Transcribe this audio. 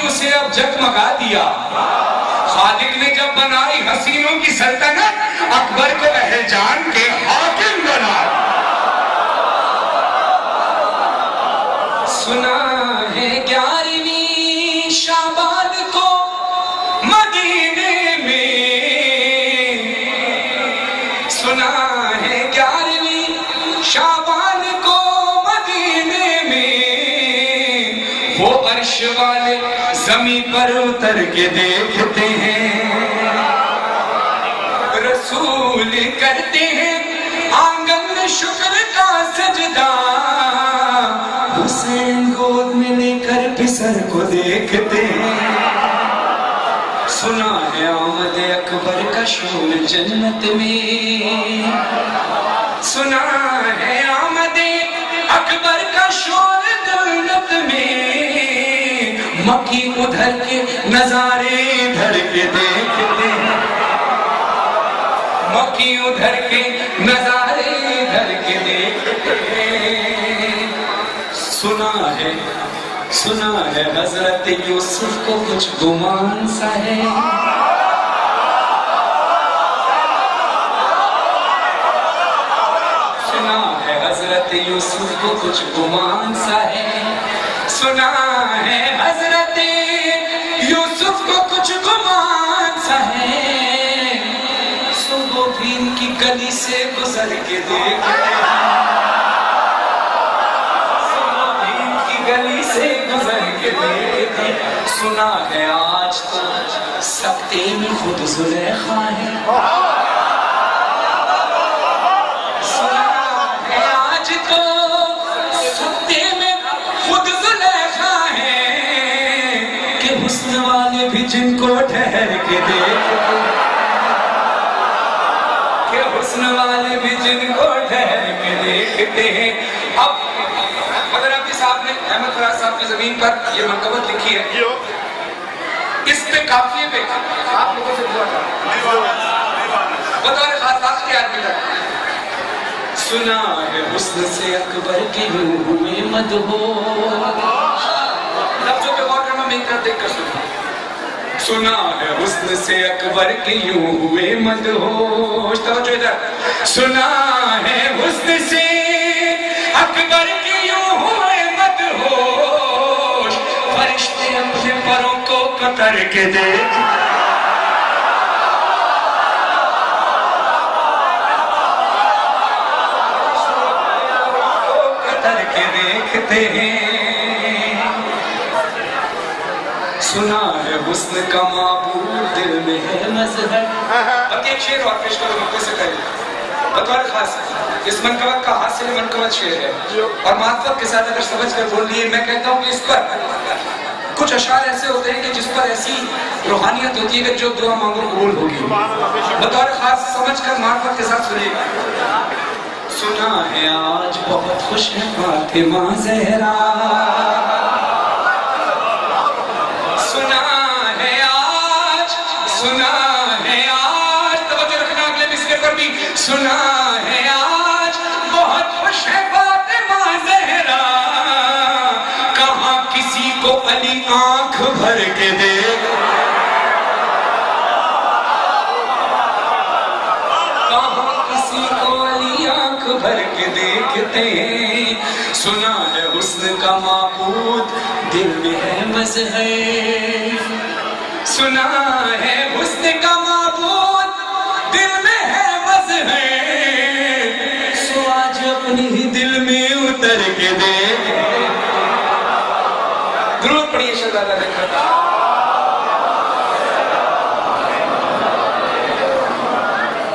उसे अब जगमगा दिया। खालिक ने जब बनाई हसीनों की सल्तनत, अकबर को अहल जान के हाकिम बना। सुना है 11वीं शाबान को मदीने में, सुना है 11वीं शाबान को मदीने में, वो अर्श वाले जमीन पर उतर के देखते हैं, रसूल करते हैं आंगन में शुक्र का सजदा, हुसैन गोद में लेकर फिसर को देखते हैं। सुना है आमद अकबर का शोर जन्नत में, सुना है आमद अकबर का शोर जन्नत में, मक्की उधर के नजारे इधर के देखते हैं, मक्की उधर के नजारे इधर के देखते हैं। सुना है हजरत यूसुफ को कुछ गुमान सा है, सुना है हजरत यूसुफ को कुछ गुमान सा है, सुना है हजरत यूसुफ को कुछ गुमान सा है, सुबह भी इनकी गली से गुजर के देख, गली से गुजर के देखे। सुना है आज तो सकते में खुद जुलेखा है, सुना है आज तो सकते में खुद जुलेखा है, कि हुस्न वाले भी जिनको ठहर के देखते, कि हुस्न वाले भी जिनको ठहर के देखते हैं। अब मदरबी साहब ने अहमद फराज साहब की जमीन पर ये मनकबत लिखी है, इस पे काफिये पे आप लोगों से दुआ बतौर खास बात के आदमी तक। सुना है हुस्न से अकबर के यूं हुए मदहोश, लफ्जों पे गौर करना, मेरी तरफ देख कर सुना। सुना है हुस्न से अकबर के यूं हुए मदहोश, तवज्जो इधर। सुना है हुस्न से अकबर के यूं हुए मदहोश, फरिश्ते अपने परों को कतर के देख, कतर के देखते हैं। सुना है हुस्न का माबूद दिल में है मजहर। अब एक शेर और पेश करो मक्के से कहें बतौर खास, इस मनकबत का हासिल मनकबत शेर है और मातफत के साथ अगर समझ कर बोल लिए, मैं कहता हूँ कि इस पर कुछ अशार ऐसे होते हैं कि जिस पर ऐसी रूहानियत होती है कि जो दुआ मांगो कबूल होगी। बतौर खास समझ कर मातफत के साथ सुनिएगा। सुना है आज बहुत खुश है फातिमा ज़हरा, सुना है आज, सुना है आज, तवज्जो रखना अगले मिसरे पर भी। सुना है आज बहुत खुश है फातिमा ज़हरा, कहाँ किसी को अली आंख भर के देख, कहाँ किसी को अली आंख भर के देखते हैं। सुना है हुस्न का माबूद दिल में है मज़हर, सुना है हुस्न का माबूद दिल में है मज़हर, सो आज अपने ही दिल में उतर के देख। दुरूद पढ़िए शहज़ादा।